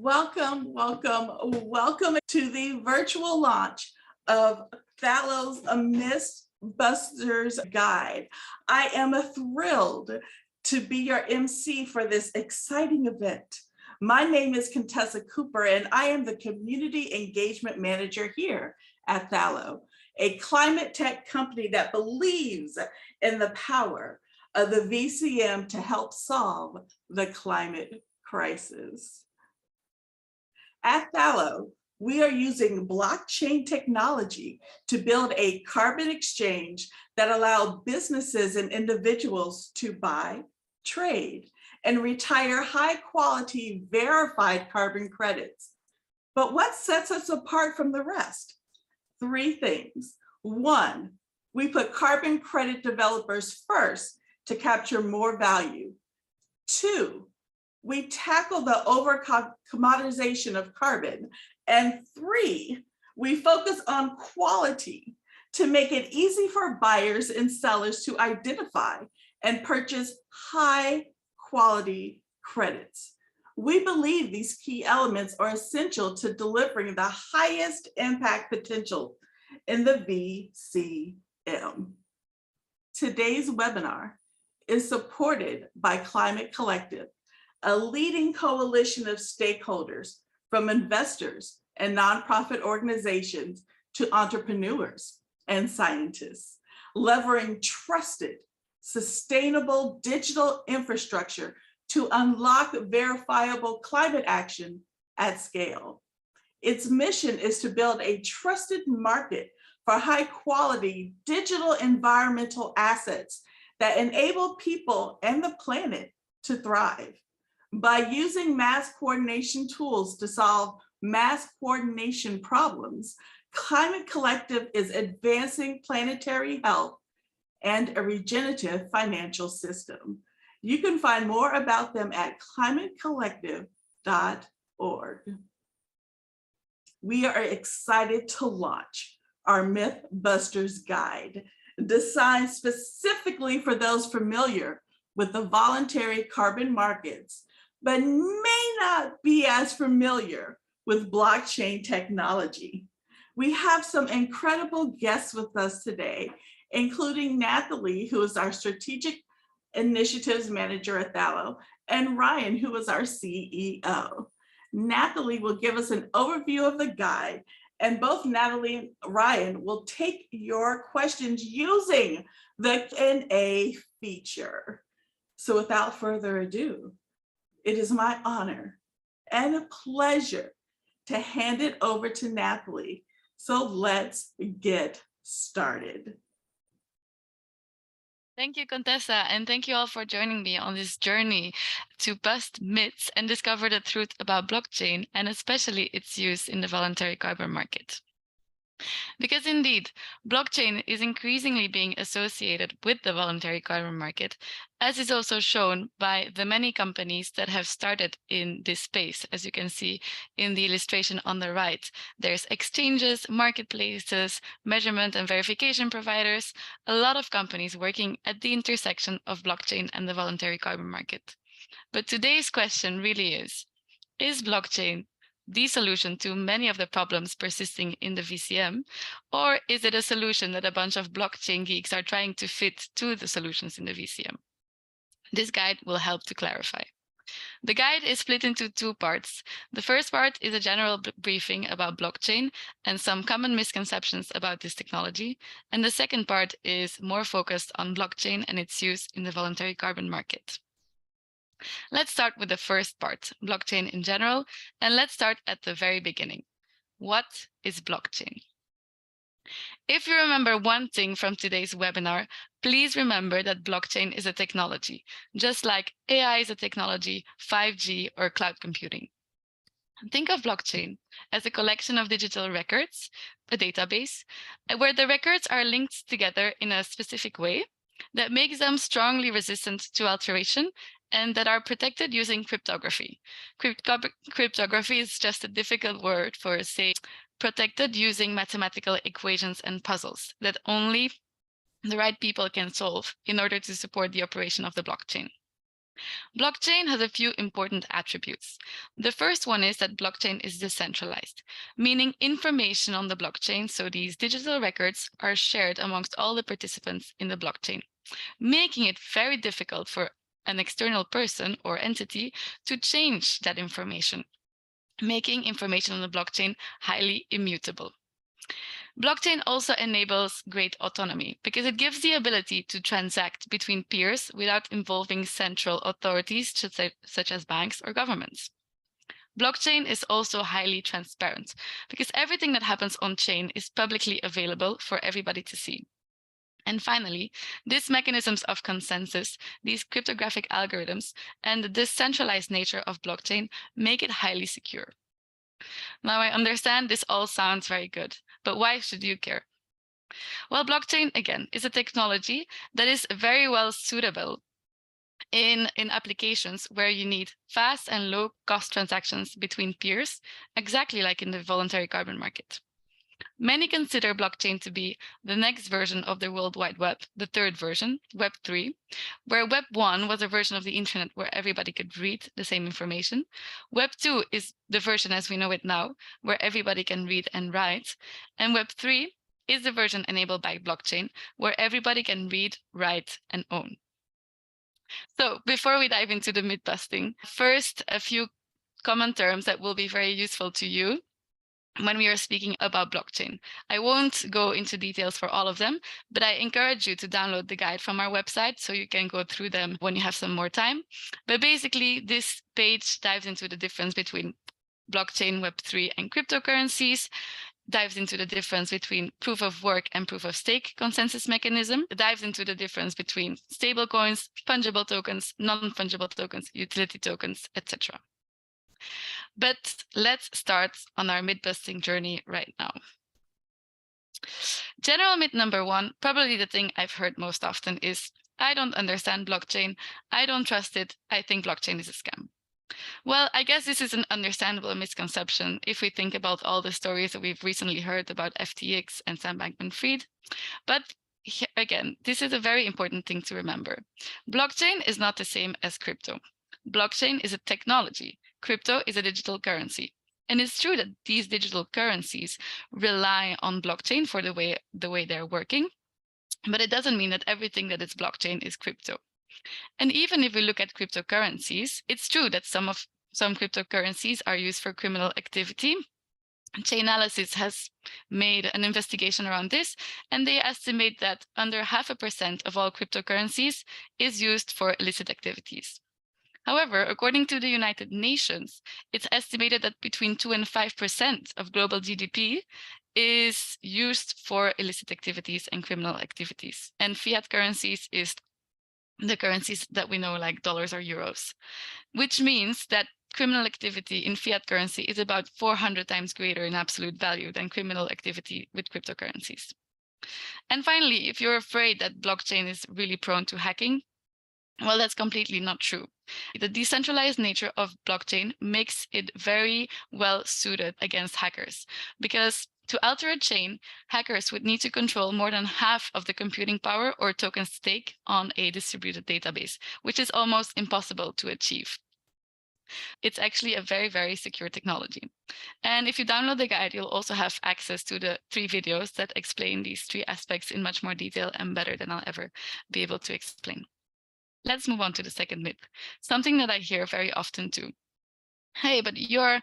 Welcome to the virtual launch of Thallo's Mythbusters guide. I am thrilled to be your MC for this exciting event. My name is Contessa Cooper, and I am the Community Engagement Manager here at Thallo, a climate tech company that believes in the power of the VCM to help solve the climate crisis. At Thallo, we are using blockchain technology to build a carbon exchange that allows businesses and individuals to buy, trade, and retire high-quality verified carbon credits. But what sets us apart from the rest? Three things. One, we put carbon credit developers first to capture more value. Two, we tackle the over-commoditization of carbon. And three, we focus on quality to make it easy for buyers and sellers to identify and purchase high-quality credits. We believe these key elements are essential to delivering the highest impact potential in the VCM. Today's webinar is supported by Climate Collective, a leading coalition of stakeholders from investors and nonprofit organizations to entrepreneurs and scientists, leveraging trusted, sustainable digital infrastructure to unlock verifiable climate action at scale. Its mission is to build a trusted market for high-quality digital environmental assets that enable people and the planet to thrive. By using mass coordination tools to solve mass coordination problems, Climate Collective is advancing planetary health and a regenerative financial system. You can find more about them at climatecollective.org. We are excited to launch our Mythbusters guide, designed specifically for those familiar with the voluntary carbon markets, but may not be as familiar with blockchain technology. We have some incredible guests with us today, including Nathalie, who is our Strategic Initiatives Manager at Thallo, and Ryan, who is our CEO. Nathalie will give us an overview of the guide, and both Nathalie and Ryan will take your questions using the Q&A feature. So without further ado, it is my honor and a pleasure to hand it over to Nathalie. So let's get started. Thank you, Contessa, and thank you all for joining me on this journey to bust myths and discover the truth about blockchain, and especially its use in the voluntary carbon market. Because indeed, blockchain is increasingly being associated with the voluntary carbon market, as is also shown by the many companies that have started in this space. As you can see in the illustration on the right, there's exchanges, marketplaces, measurement and verification providers, a lot of companies working at the intersection of blockchain and the voluntary carbon market. But today's question really is blockchain the solution to many of the problems persisting in the VCM, or is it a solution that a bunch of blockchain geeks are trying to fit to the solutions in the VCM? This guide will help to clarify. The guide is split into two parts. The first part is a general briefing about blockchain and some common misconceptions about this technology. And the second part is more focused on blockchain and its use in the voluntary carbon market. Let's start with the first part, blockchain in general, and let's start at the very beginning. What is blockchain? If you remember one thing from today's webinar, please remember that blockchain is a technology, just like AI is a technology, 5G, or cloud computing. Think of blockchain as a collection of digital records, a database, where the records are linked together in a specific way that makes them strongly resistant to alteration and that are protected using cryptography. Cryptography is just a difficult word for, say, protected using mathematical equations and puzzles that only the right people can solve in order to support the operation of the blockchain. Blockchain has a few important attributes. The first one is that blockchain is decentralized, meaning information on the blockchain, so these digital records, are shared amongst all the participants in the blockchain, making it very difficult for an external person or entity to change that information, making information on the blockchain highly immutable. Blockchain also enables great autonomy because it gives the ability to transact between peers without involving central authorities such as banks or governments. Blockchain is also highly transparent because everything that happens on chain is publicly available for everybody to see. And finally, these mechanisms of consensus, these cryptographic algorithms, and the decentralized nature of blockchain make it highly secure. Now, I understand this all sounds very good, but why should you care? Well, blockchain, again, is a technology that is very well suitable in applications where you need fast and low cost transactions between peers, exactly like in the voluntary carbon market. Many consider blockchain to be the next version of the World Wide Web, the third version, Web 3, where Web 1 was a version of the internet where everybody could read the same information. Web 2 is the version as we know it now, where everybody can read and write. And Web 3 is the version enabled by blockchain, where everybody can read, write, and own. So before we dive into the myth busting, first, a few common terms that will be very useful to you when we are speaking about blockchain. I won't go into details for all of them, but I encourage you to download the guide from our website so you can go through them when you have some more time. But basically, this page dives into the difference between blockchain, Web3, and cryptocurrencies, dives into the difference between proof of work and proof of stake consensus mechanism, dives into the difference between stablecoins, fungible tokens, non-fungible tokens, utility tokens, etc. But let's start on our myth-busting journey right now. General myth number one, probably the thing I've heard most often, is I don't understand blockchain, I don't trust it, I think blockchain is a scam. Well, I guess this is an understandable misconception if we think about all the stories that we've recently heard about FTX and Sam Bankman-Fried. But again, this is a very important thing to remember. Blockchain is not the same as crypto. Blockchain is a technology. Crypto is a digital currency. And it's true that these digital currencies rely on blockchain for the way they're working, but it doesn't mean that everything that is blockchain is crypto. And even if we look at cryptocurrencies, it's true that some cryptocurrencies are used for criminal activity. Chainalysis has made an investigation around this, and they estimate that under 0.5% of all cryptocurrencies is used for illicit activities. However, according to the United Nations, it's estimated that between 2 and 5% of global GDP is used for illicit activities and criminal activities. And fiat currencies is the currencies that we know, like dollars or euros, which means that criminal activity in fiat currency is about 400 times greater in absolute value than criminal activity with cryptocurrencies. And finally, if you're afraid that blockchain is really prone to hacking, well, that's completely not true. The decentralized nature of blockchain makes it very well suited against hackers, because to alter a chain, hackers would need to control more than half of the computing power or token stake on a distributed database, which is almost impossible to achieve. It's actually a very, very secure technology. And if you download the guide, you'll also have access to the 3 videos that explain these 3 aspects in much more detail and better than I'll ever be able to explain. Let's move on to the second myth, something that I hear very often too. Hey, but you're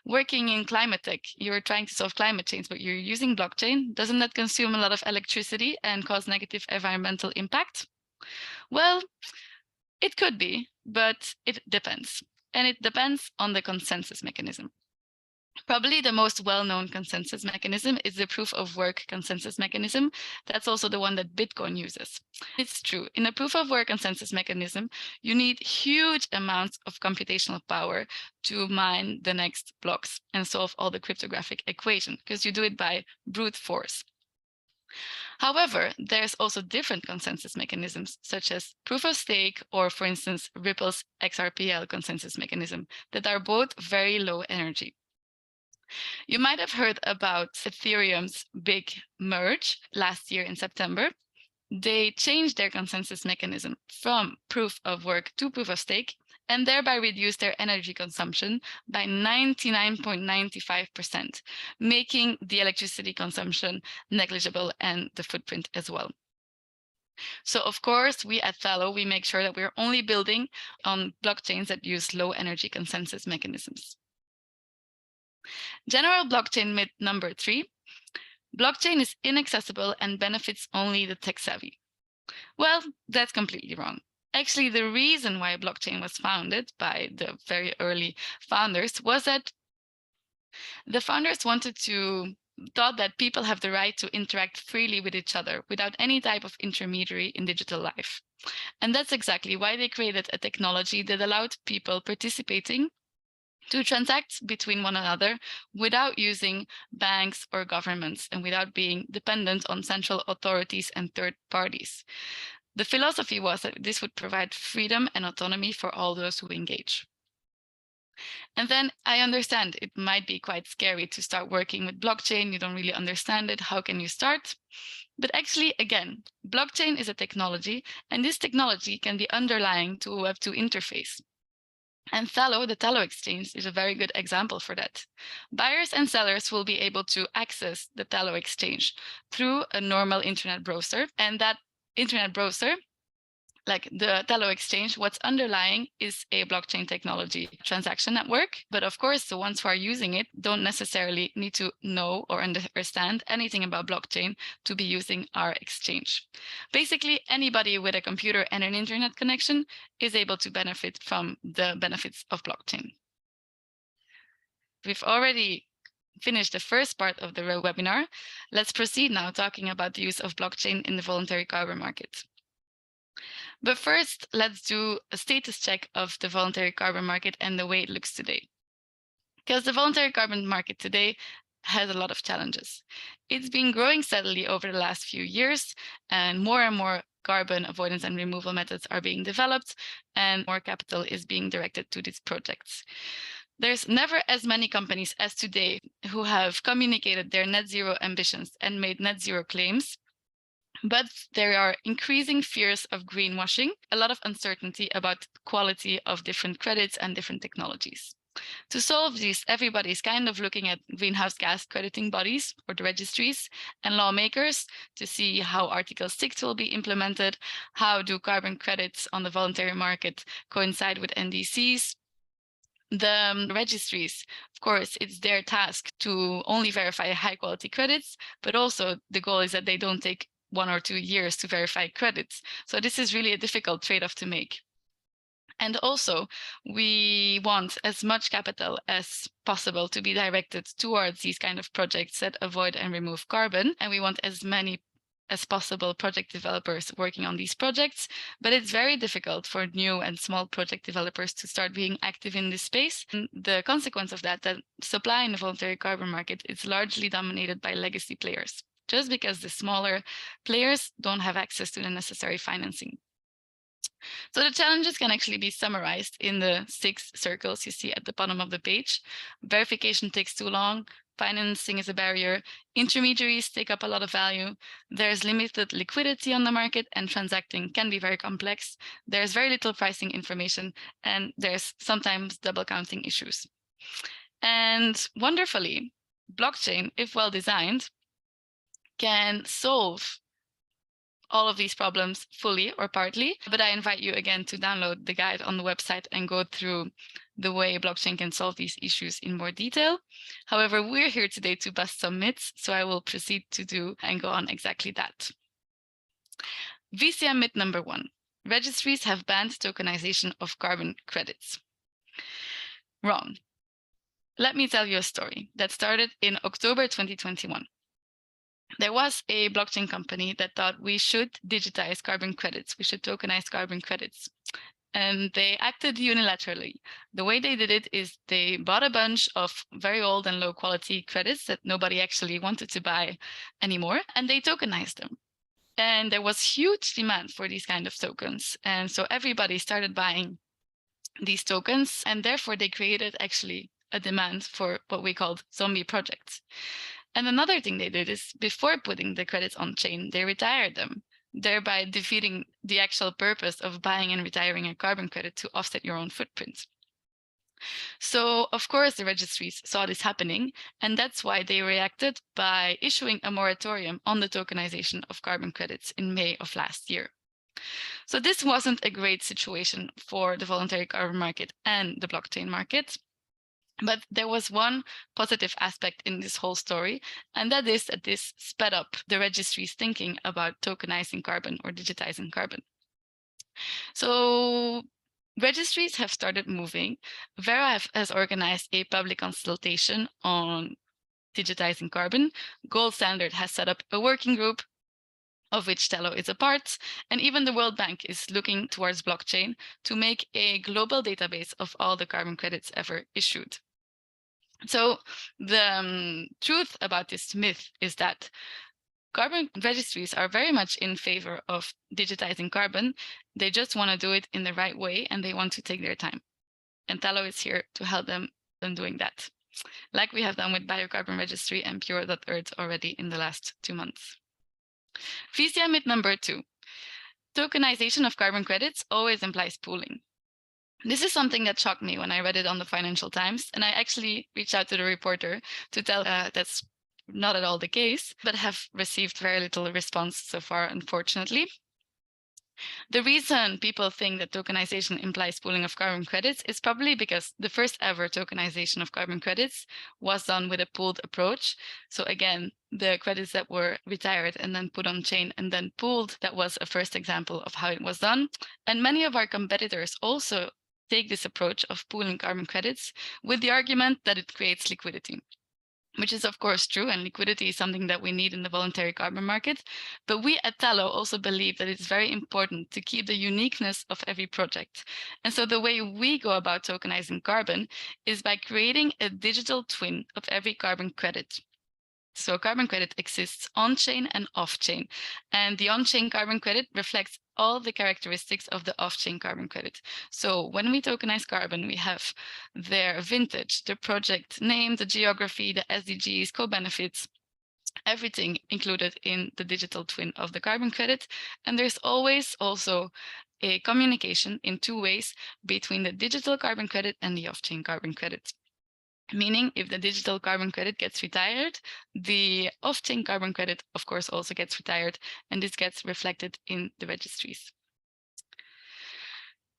working in climate tech, you're trying to solve climate change, but you're using blockchain. Doesn't that consume a lot of electricity and cause negative environmental impact? Well, it could be, but it depends. And it depends on the consensus mechanism. Probably the most well-known consensus mechanism is the proof of work consensus mechanism. That's also the one that Bitcoin uses. It's true. In a proof of work consensus mechanism, you need huge amounts of computational power to mine the next blocks and solve all the cryptographic equation, because you do it by brute force. However, there's also different consensus mechanisms, such as proof of stake or, for instance, Ripple's XRPL consensus mechanism, that are both very low energy. You might have heard about Ethereum's big merge last year in September. they changed their consensus mechanism from proof of work to proof of stake, and thereby reduced their energy consumption by 99.95%, making the electricity consumption negligible and the footprint as well. So of course, we at Thallo, we make sure that we're only building on blockchains that use low energy consensus mechanisms. General blockchain myth number 3, blockchain is inaccessible and benefits only the tech savvy. Well, that's completely wrong. Actually, the reason why blockchain was founded by the very early founders was that the founders thought that people have the right to interact freely with each other without any type of intermediary in digital life. And that's exactly why they created a technology that allowed people participating to transact between one another without using banks or governments and without being dependent on central authorities and third parties. The philosophy was that this would provide freedom and autonomy for all those who engage. And then I understand it might be quite scary to start working with blockchain. You don't really understand it. How can you start? But actually, again, blockchain is a technology, and this technology can be underlying to a Web2 interface. And Thallo, the Thallo exchange, is a very good example for that. Buyers and sellers will be able to access the Thallo exchange through a normal internet browser, and that internet browser, like the Thallo exchange, what's underlying is a blockchain technology transaction network. But of course, the ones who are using it don't necessarily need to know or understand anything about blockchain to be using our exchange. Basically, anybody with a computer and an internet connection is able to benefit from the benefits of blockchain. We've already finished the first part of the webinar. Let's proceed now talking about the use of blockchain in the voluntary carbon market. But first, let's do a status check of the voluntary carbon market and the way it looks today. Because the voluntary carbon market today has a lot of challenges. It's been growing steadily over the last few years, and more carbon avoidance and removal methods are being developed, and more capital is being directed to these projects. There's never as many companies as today who have communicated their net zero ambitions and made net zero claims. But there are increasing fears of greenwashing, a lot of uncertainty about quality of different credits and different technologies. To solve this, everybody's kind of looking at greenhouse gas crediting bodies or the registries and lawmakers to see how Article 6 will be implemented, how do carbon credits on the voluntary market coincide with NDCs. The registries, of course, it's their task to only verify high quality credits, but also the goal is that they don't take 1 or 2 years to verify credits. So this is really a difficult trade-off to make. And also, we want as much capital as possible to be directed towards these kind of projects that avoid and remove carbon. And we want as many as possible project developers working on these projects, but it's very difficult for new and small project developers to start being active in this space. And the consequence of that supply in the voluntary carbon market is largely dominated by legacy players, just because the smaller players don't have access to the necessary financing. So the challenges can actually be summarized in the 6 circles you see at the bottom of the page. Verification takes too long, financing is a barrier, intermediaries take up a lot of value, there's limited liquidity on the market, and transacting can be very complex. There's very little pricing information, and there's sometimes double counting issues. And wonderfully, blockchain, if well designed, can solve all of these problems fully or partly, but I invite you again to download the guide on the website and go through the way blockchain can solve these issues in more detail. However, we're here today to bust some myths, so I will proceed to do and go on exactly that. VCM myth number 1, registries have banned tokenization of carbon credits. Wrong. Let me tell you a story that started in October 2021. There was a blockchain company that thought we should digitize carbon credits, we should tokenize carbon credits. And they acted unilaterally. The way they did it is they bought a bunch of very old and low quality credits that nobody actually wanted to buy anymore, and they tokenized them. And there was huge demand for these kind of tokens. And so everybody started buying these tokens, and therefore they created actually a demand for what we called zombie projects. And another thing they did is before putting the credits on chain, they retired them. thereby defeating the actual purpose of buying and retiring a carbon credit to offset your own footprint. So, of course, the registries saw this happening, and that's why they reacted by issuing a moratorium on the tokenization of carbon credits in May of last year. So this wasn't a great situation for the voluntary carbon market and the blockchain market. But there was one positive aspect in this whole story, and that is that this sped up the registry's thinking about tokenizing carbon or digitizing carbon. So registries have started moving. Vera has organized a public consultation on digitizing carbon. Gold Standard has set up a working group of which Thallo is a part, and even the World Bank is looking towards blockchain to make a global database of all the carbon credits ever issued. So the truth about this myth is that carbon registries are very much in favor of digitizing carbon. They just want to do it in the right way, and they want to take their time. And Thallo is here to help them in doing that, like we have done with Biocarbon Registry and Pure.Earth already in the last 2 months. VCM myth number 2. Tokenization of carbon credits always implies pooling. This is something that shocked me when I read it on the Financial Times, and I actually reached out to the reporter to tell that's not at all the case, but have received very little response so far, unfortunately. The reason people think that tokenization implies pooling of carbon credits is probably because the first ever tokenization of carbon credits was done with a pooled approach. So again, the credits that were retired and then put on chain and then pooled, that was a first example of how it was done. And many of our competitors also take this approach of pooling carbon credits with the argument that it creates liquidity, which is of course true, and liquidity is something that we need in the voluntary carbon market. But we at Thallo also believe that it's very important to keep the uniqueness of every project. And so the way we go about tokenizing carbon is by creating a digital twin of every carbon credit. So a carbon credit exists on-chain and off-chain, and the on-chain carbon credit reflects all the characteristics of the off-chain carbon credit. So when we tokenize carbon, we have their vintage, the project name, the geography, the SDGs, co-benefits, everything included in the digital twin of the carbon credit. And there's always also a communication in 2 ways between the digital carbon credit and the off-chain carbon credit. Meaning, if the digital carbon credit gets retired, the off-chain carbon credit, of course, also gets retired, and this gets reflected in the registries.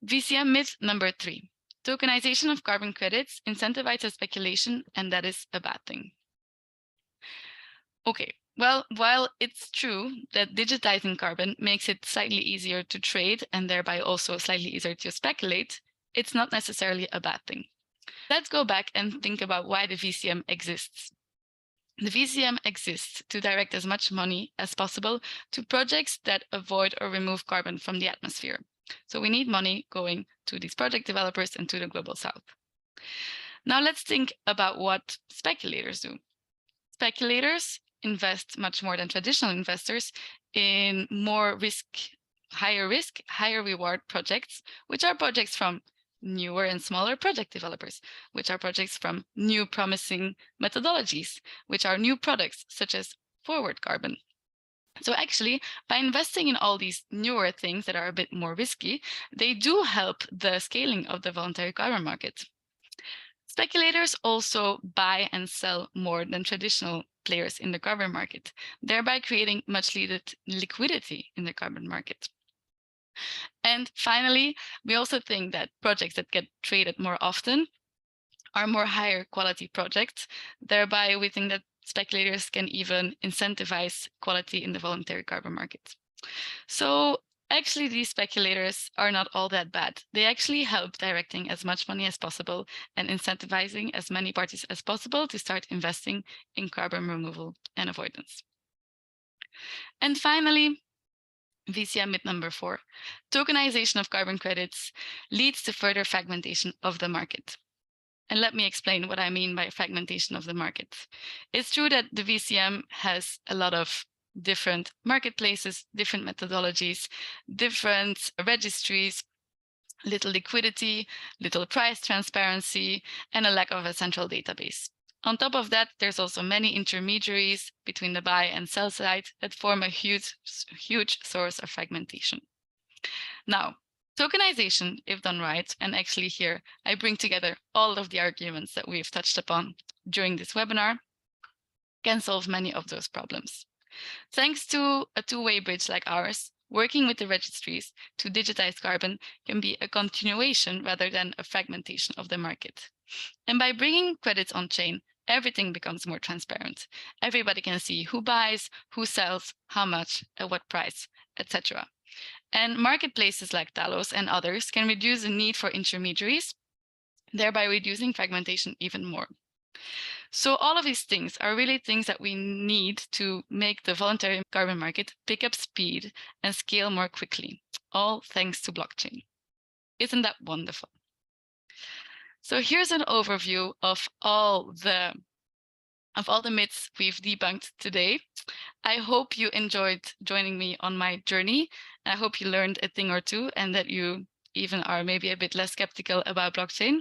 VCM myth number 3. Tokenization of carbon credits incentivizes speculation, and that is a bad thing. Okay, well, while it's true that digitizing carbon makes it slightly easier to trade and thereby also slightly easier to speculate, it's not necessarily a bad thing. Let's go back and think about why the VCM exists. The VCM exists to direct as much money as possible to projects that avoid or remove carbon from the atmosphere. So we need money going to these project developers and to the global south. Now let's think about what speculators do. Speculators invest much more than traditional investors in more risk, higher reward projects, which are projects from newer and smaller project developers, which are projects from new promising methodologies, which are new products such as forward carbon. So actually, by investing in all these newer things that are a bit more risky, they do help the scaling of the voluntary carbon market. Speculators also buy and sell more than traditional players in the carbon market, thereby creating much needed liquidity in the carbon market. And finally, we also think that projects that get traded more often are more higher quality projects. Thereby, we think that speculators can even incentivize quality in the voluntary carbon market. So actually, these speculators are not all that bad. They actually help directing as much money as possible and incentivizing as many parties as possible to start investing in carbon removal and avoidance. And finally, VCM myth number 4. Tokenization of carbon credits leads to further fragmentation of the market. And let me explain what I mean by fragmentation of the market. It's true that the VCM has a lot of different marketplaces, different methodologies, different registries, little liquidity, little price transparency, and a lack of a central database. On top of that, there's also many intermediaries between the buy and sell side that form a huge source of fragmentation. Now, tokenization, if done right, and actually here I bring together all of the arguments that we've touched upon during this webinar, can solve many of those problems. Thanks to a two-way bridge like ours, working with the registries to digitize carbon can be a continuation rather than a fragmentation of the market. And by bringing credits on chain, everything becomes more transparent. Everybody can see who buys, who sells, how much, at what price, etc. And marketplaces like Thallo's and others can reduce the need for intermediaries, thereby reducing fragmentation even more. So all of these things are really things that we need to make the voluntary carbon market pick up speed and scale more quickly, all thanks to blockchain. Isn't that wonderful? So here's an overview of all the myths we've debunked today. I hope you enjoyed joining me on my journey. I hope you learned a thing or two and that you even are maybe a bit less skeptical about blockchain.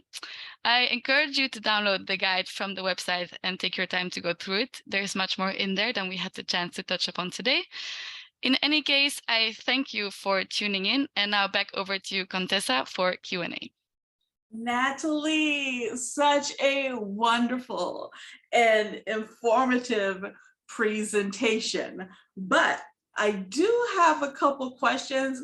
I encourage you to download the guide from the website and take your time to go through it. There's much more in there than we had the chance to touch upon today. In any case, I thank you for tuning in, and now back over to you, Contessa, for Q&A. Natalie, such a wonderful and informative presentation. But I do have a couple questions.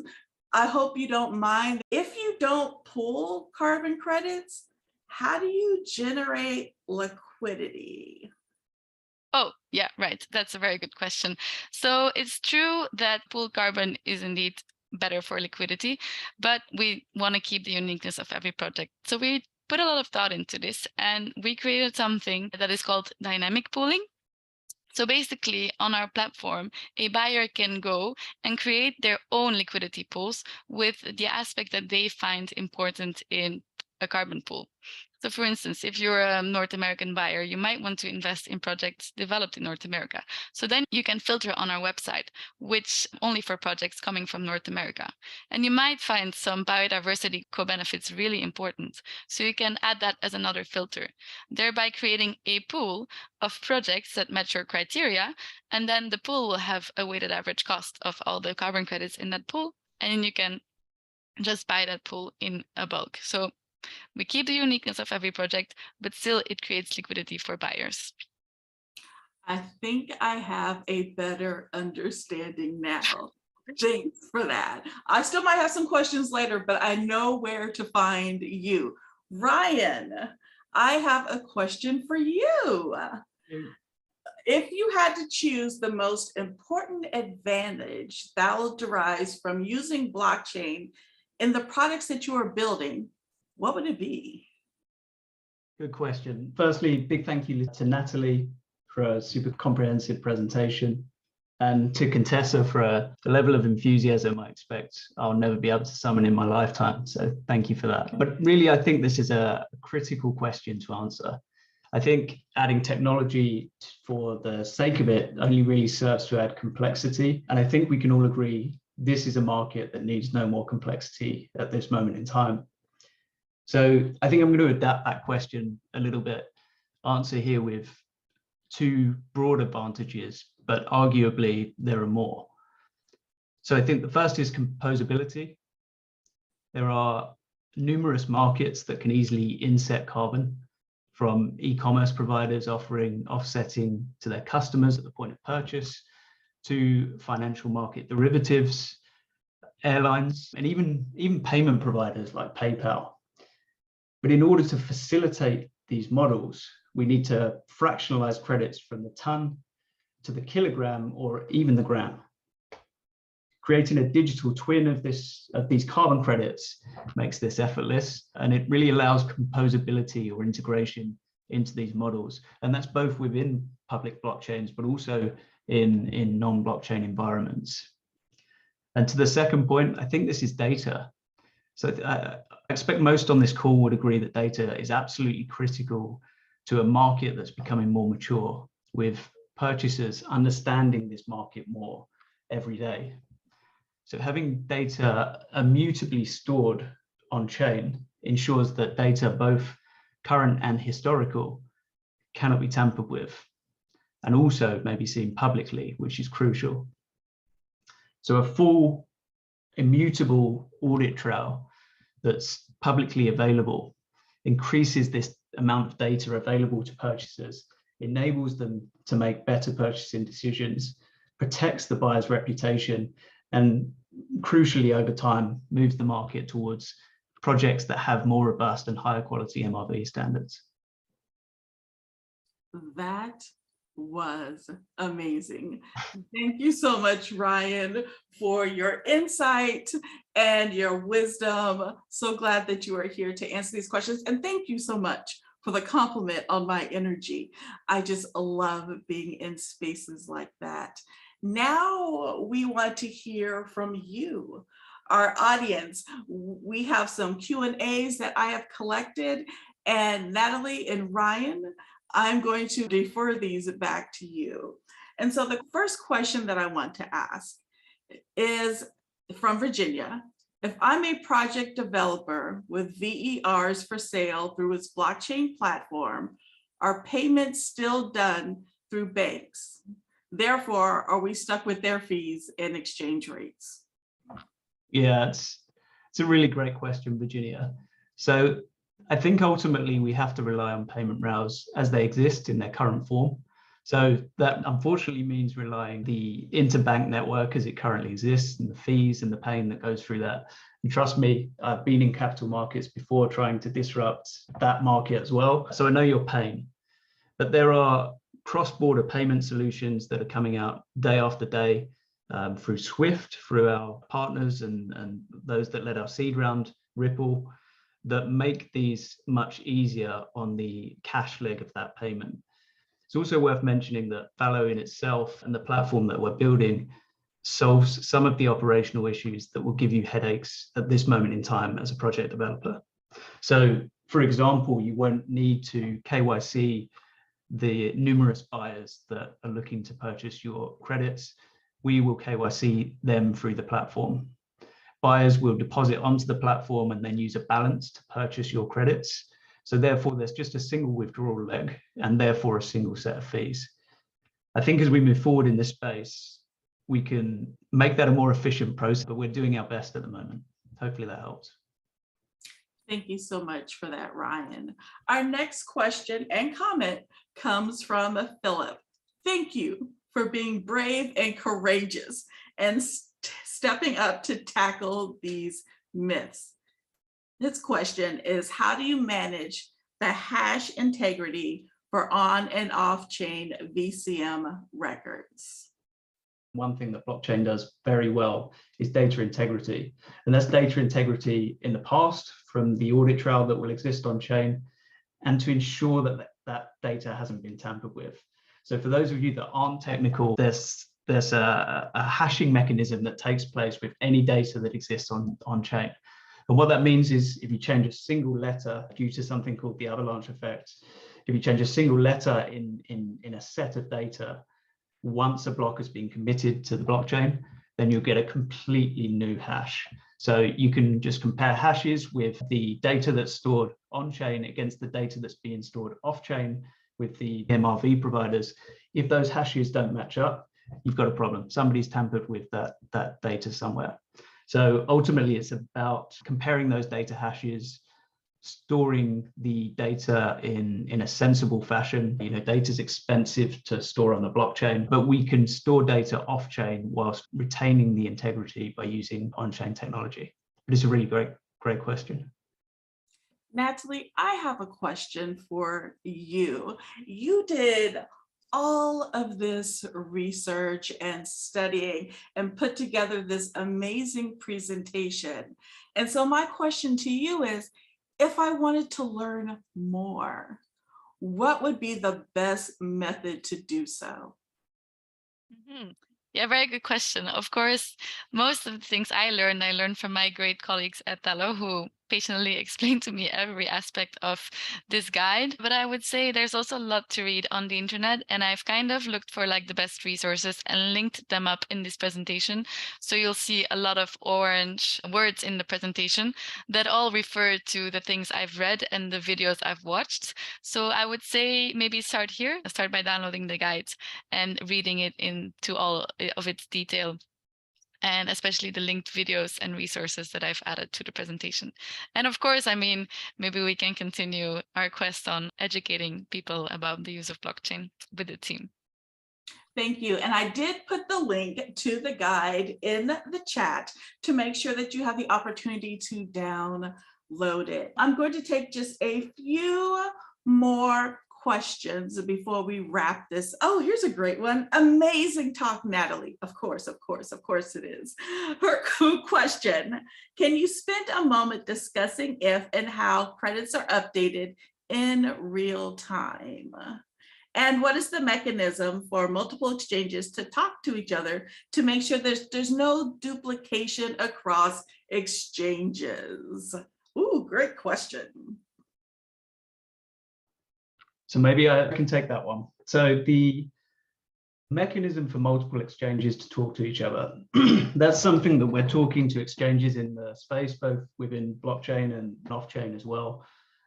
I hope you don't mind. If you don't pull carbon credits, how do you generate liquidity? Oh, yeah, right. That's a very good question. So it's true that pooled carbon is indeed better for liquidity, but we want to keep the uniqueness of every project. So we put a lot of thought into this, and we created something that is called dynamic pooling. So basically, on our platform, a buyer can go and create their own liquidity pools with the aspect that they find important in a carbon pool. So for instance, if you're a North American buyer, you might want to invest in projects developed in North America. So then you can filter on our website, which only for projects coming from North America. And you might find some biodiversity co-benefits really important. So you can add that as another filter, thereby creating a pool of projects that match your criteria. And then the pool will have a weighted average cost of all the carbon credits in that pool. And you can just buy that pool in a bulk. So we keep the uniqueness of every project, but still it creates liquidity for buyers. I think I have a better understanding now. Thanks for that. I still might have some questions later, but I know where to find you. Ryan, I have a question for you. If you had to choose the most important advantage Thallo derives from using blockchain in the products that you are building, what would it be? Good question. Firstly, big thank you to Natalie for a super comprehensive presentation, and to Contessa for the level of enthusiasm I expect I'll never be able to summon in my lifetime. So thank you for that. But really, I think this is a critical question to answer. I think adding technology for the sake of it only really serves to add complexity. And I think we can all agree this is a market that needs no more complexity at this moment in time. So I think I'm going to adapt that question a little bit, answer here with two broad advantages, but arguably there are more. So I think the first is composability. There are numerous markets that can easily inset carbon, from e-commerce providers offering offsetting to their customers at the point of purchase, to financial market derivatives, airlines, and even payment providers like PayPal. But in order to facilitate these models, we need to fractionalize credits from the ton to the kilogram or even the gram. Creating a digital twin of these carbon credits makes this effortless, and it really allows composability or integration into these models. And that's both within public blockchains, but also in non-blockchain environments. And to the second point, I think this is data. So I expect most on this call would agree that data is absolutely critical to a market that's becoming more mature, with purchasers understanding this market more every day. So having data immutably stored on chain ensures that data, both current and historical, cannot be tampered with, and also may be seen publicly, which is crucial. So a full immutable audit trail that's publicly available increases this amount of data available to purchasers, enables them to make better purchasing decisions, protects the buyer's reputation, and crucially over time moves the market towards projects that have more robust and higher quality MRV standards. That was amazing. Thank you so much, Ryan, for your insight and your wisdom. So glad that you are here to answer these questions. And thank you so much for the compliment on my energy. I just love being in spaces like that. Now we want to hear from you, our audience. We have some Q&As that I have collected, and Natalie and Ryan, I'm going to defer these back to you. And so the first question that I want to ask is from Virginia. If I'm a project developer with VERs for sale through its blockchain platform, are payments still done through banks? Therefore, are we stuck with their fees and exchange rates? Yeah, it's a really great question, Virginia. So I think ultimately we have to rely on payment rails as they exist in their current form. So that unfortunately means relying the interbank network as it currently exists, and the fees and the pain that goes through that. And trust me, I've been in capital markets before trying to disrupt that market as well. So I know your pain. But there are cross-border payment solutions that are coming out day after day through Swift, through our partners and those that led our seed round, Ripple, that make these much easier on the cash leg of that payment. It's also worth mentioning that Thallo in itself and the platform that we're building solves some of the operational issues that will give you headaches at this moment in time as a project developer. So, for example, you won't need to KYC the numerous buyers that are looking to purchase your credits. We will KYC them through the platform. Buyers will deposit onto the platform and then use a balance to purchase your credits. So therefore, there's just a single withdrawal leg and therefore a single set of fees. I think as we move forward in this space, we can make that a more efficient process, but we're doing our best at the moment. Hopefully that helps. Thank you so much for that, Ryan. Our next question and comment comes from Philip. Thank you for being brave and courageous and stepping up to tackle these myths. This question is, how do you manage the hash integrity for on and off chain VCM records? One thing that blockchain does very well is data integrity. And that's data integrity in the past from the audit trail that will exist on chain, and to ensure that that data hasn't been tampered with. So for those of you that aren't technical, there's a hashing mechanism that takes place with any data that exists on chain. And what that means is if you change a single letter due to something called the avalanche effect, if you change a single letter in a set of data, once a block has been committed to the blockchain, then you'll get a completely new hash. So you can just compare hashes with the data that's stored on chain against the data that's being stored off chain with the MRV providers. If those hashes don't match up, you've got a problem. Somebody's tampered with that data somewhere. So ultimately, it's about comparing those data hashes, storing the data in a sensible fashion. Data is expensive to store on the blockchain, but we can store data off chain whilst retaining the integrity by using on-chain technology. But it's a really great question. Natalie, I have a question for you. You did all of this research and studying and put together this amazing presentation. And so my question to you is, if I wanted to learn more, what would be the best method to do so? Yeah, very good question. Of course, most of the things I learned from my great colleagues at Thallo, who patiently explained to me every aspect of this guide. But I would say there's also a lot to read on the internet, and I've kind of looked for like the best resources and linked them up in this presentation. So you'll see a lot of orange words in the presentation that all refer to the things I've read and the videos I've watched. So I would say maybe start here, start by downloading the guide and reading it into all of its detail, and especially the linked videos and resources that I've added to the presentation. And of course, I mean, maybe we can continue our quest on educating people about the use of blockchain with the team. Thank you. And I did put the link to the guide in the chat to make sure that you have the opportunity to download it. I'm going to take just a few more questions before we wrap this. Oh, here's a great one. Amazing talk, Natalie. Of course it is. Her question: can you spend a moment discussing if and how credits are updated in real time? And what is the mechanism for multiple exchanges to talk to each other to make sure there's no duplication across exchanges? Ooh, great question. So maybe I can take that one. So the mechanism for multiple exchanges to talk to each other, that's something that we're talking to exchanges in the space, both within blockchain and off-chain as well,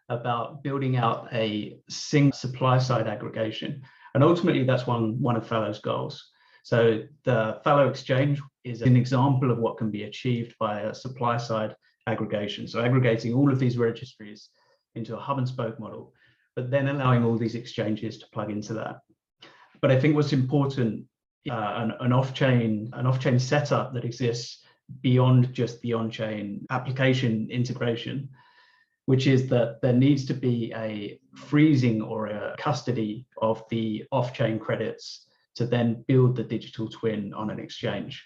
about building out a single supply side aggregation. And ultimately, that's one of Thallo's goals. So the Thallo exchange is an example of what can be achieved by a supply side aggregation. So aggregating all of these registries into a hub and spoke model, but then allowing all these exchanges to plug into that. But I think what's important, an off-chain setup that exists beyond just the on-chain application integration, which is that there needs to be a freezing or a custody of the off-chain credits to then build the digital twin on an exchange.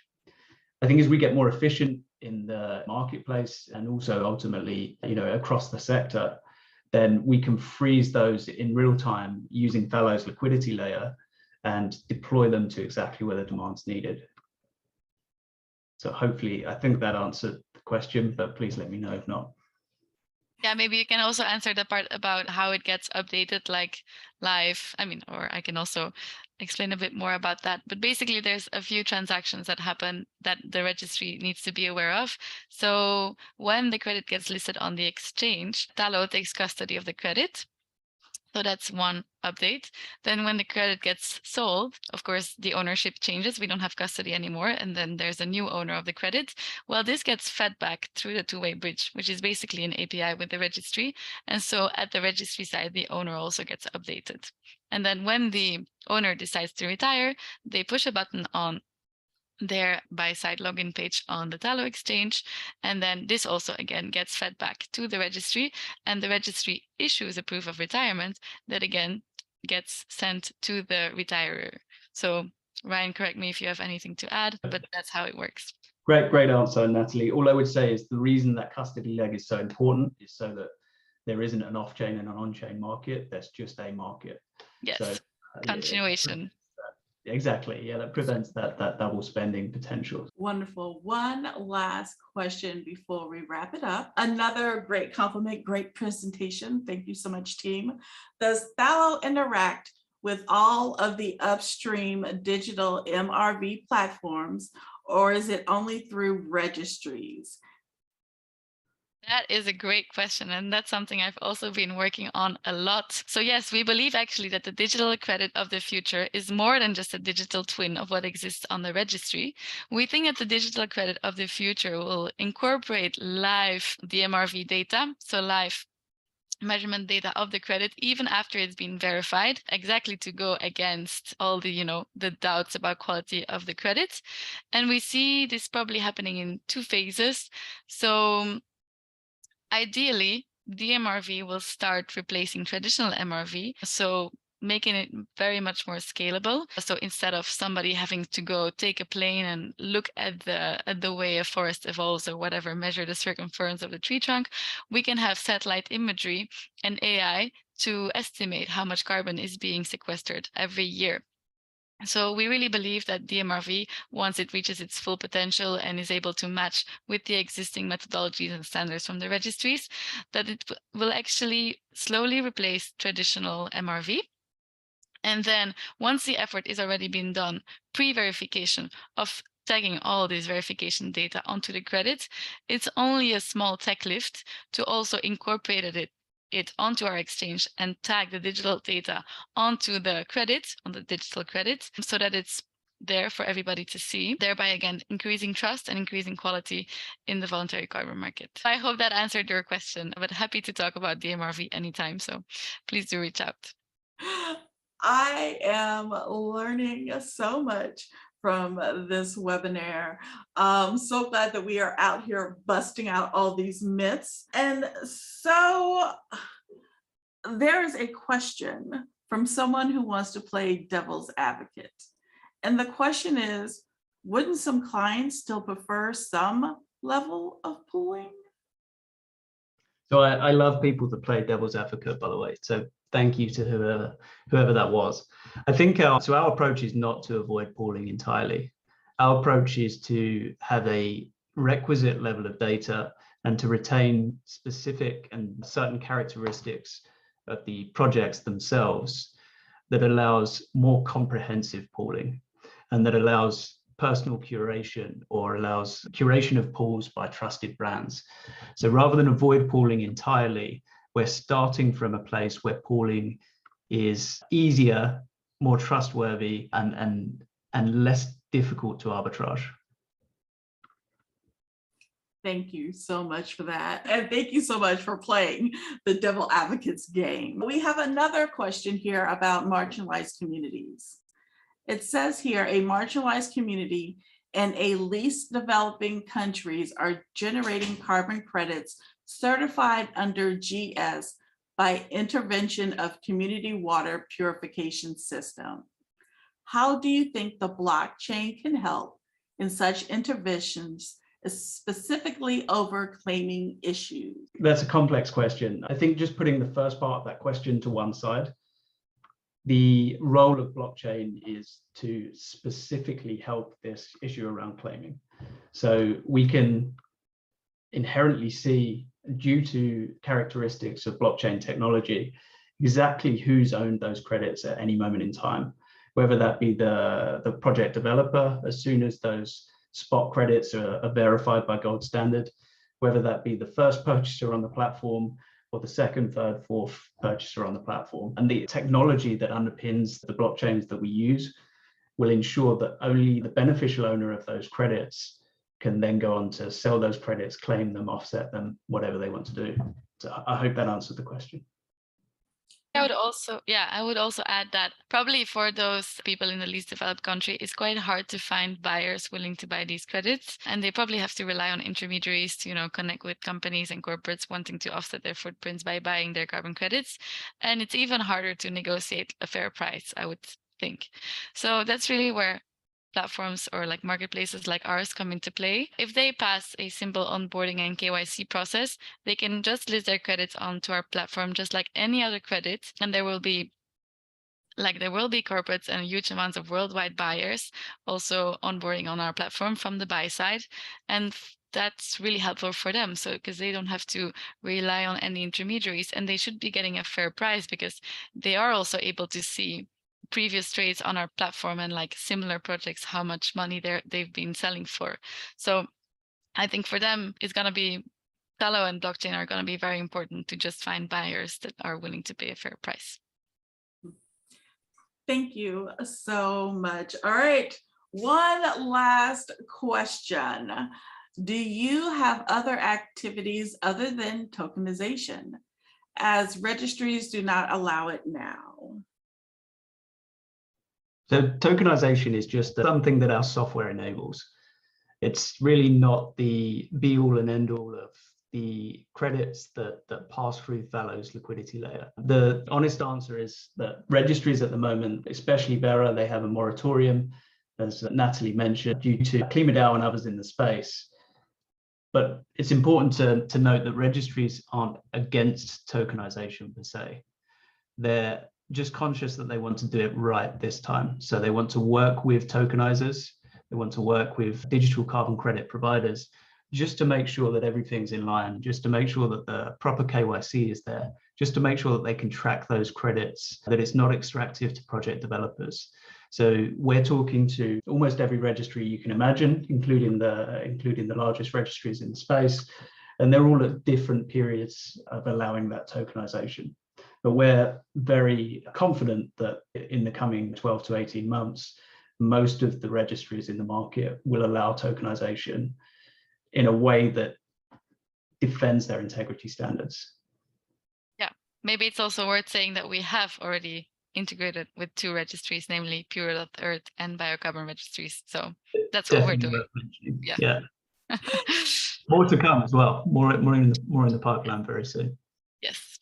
I think as we get more efficient in the marketplace and also ultimately, across the sector, then we can freeze those in real time using Thallo's liquidity layer and deploy them to exactly where the demand's needed. So hopefully, I think that answered the question, but please let me know if not. Yeah, maybe you can also answer the part about how it gets updated, like live. I mean, or I can also explain a bit more about that. But basically, there's a few transactions that happen that the registry needs to be aware of. So when the credit gets listed on the exchange, Thallo takes custody of the credit. So that's one update. Then when the credit gets sold, of course, the ownership changes. We don't have custody anymore. And then there's a new owner of the credit. Well, this gets fed back through the two-way bridge, which is basically an API with the registry. And so at the registry side, the owner also gets updated. And then when the owner decides to retire, they push a button on their buy-side login page on the Thallo exchange. And then this also, again, gets fed back to the registry, and the registry issues a proof of retirement that, again, gets sent to the retirer. So Ryan, correct me if you have anything to add, but that's how it works. Great answer, Natalie. All I would say is the reason that custody leg is so important is so that there isn't an off-chain and an on-chain market. There's just a market. Yes, so, continuation. Exactly. Yeah, that prevents that double spending potential. Wonderful. One last question before we wrap it up. Another great compliment, great presentation. Thank you so much, team. Does Thallo interact with all of the upstream digital MRV platforms, or is it only through registries? That is a great question, and that's something I've also been working on a lot. So yes, we believe actually that the digital credit of the future is more than just a digital twin of what exists on the registry. We think that the digital credit of the future will incorporate live DMRV data, so live measurement data of the credit, even after it's been verified, exactly to go against all the, the doubts about quality of the credit. And we see this probably happening in two phases. So ideally, DMRV will start replacing traditional MRV, so making it very much more scalable. So instead of somebody having to go take a plane and look at the way a forest evolves or whatever, measure the circumference of the tree trunk, we can have satellite imagery and AI to estimate how much carbon is being sequestered every year. So we really believe that DMRV, once it reaches its full potential and is able to match with the existing methodologies and standards from the registries, that it will actually slowly replace traditional MRV. And then once the effort is already been done, pre-verification of tagging all this verification data onto the credits, it's only a small tech lift to also incorporate it onto our exchange and tag the digital data onto the credits, on the digital credits, so that it's there for everybody to see, thereby again increasing trust and increasing quality in the voluntary carbon market. I hope that answered your question, but happy to talk about DMRV anytime, so please do reach out. I am learning so much from this webinar. So glad that we are out here busting out all these myths. And so there is a question from someone who wants to play devil's advocate. And the question is, wouldn't some clients still prefer some level of pooling? So I love people to play devil's advocate, by the way. So thank you to whoever that was. I think our approach is not to avoid pooling entirely. Our approach is to have a requisite level of data and to retain specific and certain characteristics of the projects themselves that allows more comprehensive pooling and that allows personal curation or allows curation of pools by trusted brands. So rather than avoid pooling entirely, we're starting from a place where pooling is easier, more trustworthy, and less difficult to arbitrage. Thank you so much for that. And thank you so much for playing the devil advocates game. We have another question here about marginalized communities. It says here, a marginalized community and a least developing countries are generating carbon credits certified under GS by intervention of community water purification system. How do you think the blockchain can help in such interventions, specifically over claiming issues? That's a complex question. I think just putting the first part of that question to one side, the role of blockchain is to specifically help this issue around claiming. So we can inherently see, due to characteristics of blockchain technology, exactly who's owned those credits at any moment in time, whether that be the project developer as soon as those spot credits are verified by gold standard, whether that be the first purchaser on the platform or the second, third, fourth purchaser on the platform. And the technology that underpins the blockchains that we use will ensure that only the beneficial owner of those credits can then go on to sell those credits, claim them, offset them, whatever they want to do. So I hope that answered the question. I would also add that probably for those people in the least developed country, it's quite hard to find buyers willing to buy these credits. And they probably have to rely on intermediaries to, connect with companies and corporates wanting to offset their footprints by buying their carbon credits. And it's even harder to negotiate a fair price, I would think. So that's really where platforms or like marketplaces like ours come into play. If they pass a simple onboarding and KYC process, they can just list their credits onto our platform just like any other credit, and there will be corporates and huge amounts of worldwide buyers also onboarding on our platform from the buy side, and that's really helpful for them. So because they don't have to rely on any intermediaries, and they should be getting a fair price because they are also able to see previous trades on our platform and like similar projects, how much money they've been selling for. So I think for them, it's going to be Thallo and blockchain are going to be very important to just find buyers that are willing to pay a fair price. Thank you so much. All right, one last question. Do you have other activities other than tokenization, as registries do not allow it now? So tokenization is just something that our software enables. It's really not the be all and end all of the credits that pass through Thallo's liquidity layer. The honest answer is that registries at the moment, especially Vera, they have a moratorium, as Natalie mentioned, due to ClimaDAO and others in the space. But it's important to note that registries aren't against tokenization per se. They're just conscious that they want to do it right this time. So they want to work with tokenizers, they want to work with digital carbon credit providers, just to make sure that everything's in line, just to make sure that the proper KYC is there, just to make sure that they can track those credits, that it's not extractive to project developers. So we're talking to almost every registry you can imagine, including the largest registries in the space, and they're all at different periods of allowing that tokenization. But we're very confident that in the coming 12 to 18 months, most of the registries in the market will allow tokenization in a way that defends their integrity standards. Yeah, maybe it's also worth saying that we have already integrated with 2 registries, namely Pure.Earth and Biocarbon registries. So that's what Definitely we're doing. worth mentioning. Yeah. More to come as well. More in the pipeline very soon. Yes.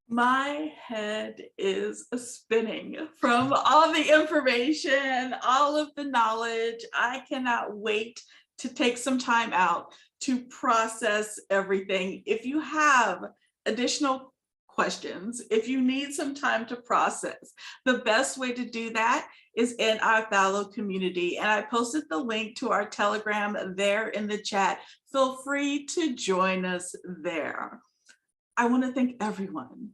My head is spinning from all the information, all of the knowledge. I cannot wait to take some time out to process everything. If you have additional questions, if you need some time to process, the best way to do that is in our Thallo community. And I posted the link to our Telegram there in the chat. Feel free to join us there. I want to thank everyone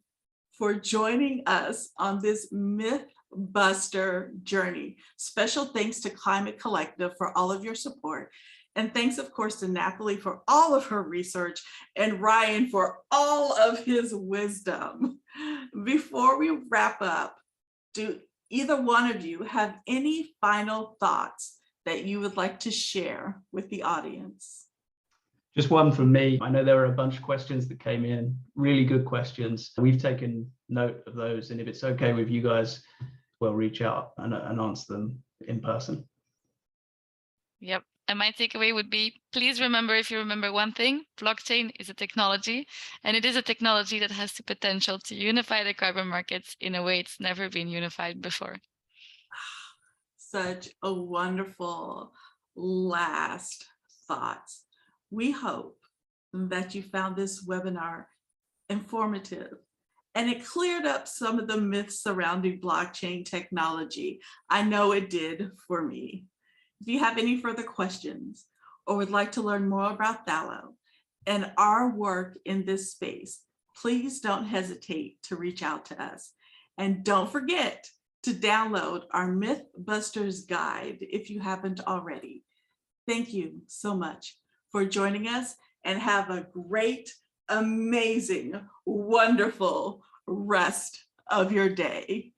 for joining us on this Mythbuster journey. Special thanks to Climate Collective for all of your support. And thanks, of course, to Napoli for all of her research and Ryan for all of his wisdom. Before we wrap up, do either one of you have any final thoughts that you would like to share with the audience? Just one from me. I know there are a bunch of questions that came in, really good questions. We've taken note of those, and if it's okay with you guys, we'll reach out and answer them in person. Yep. And my takeaway would be, please remember, if you remember one thing, blockchain is a technology, and it is a technology that has the potential to unify the carbon markets in a way it's never been unified before. Such a wonderful last thought. We hope that you found this webinar informative and it cleared up some of the myths surrounding blockchain technology. I know it did for me. If you have any further questions or would like to learn more about Thallo and our work in this space, please don't hesitate to reach out to us. And don't forget to download our Mythbusters guide if you haven't already. Thank you so much for joining us, and have a great, amazing, wonderful rest of your day.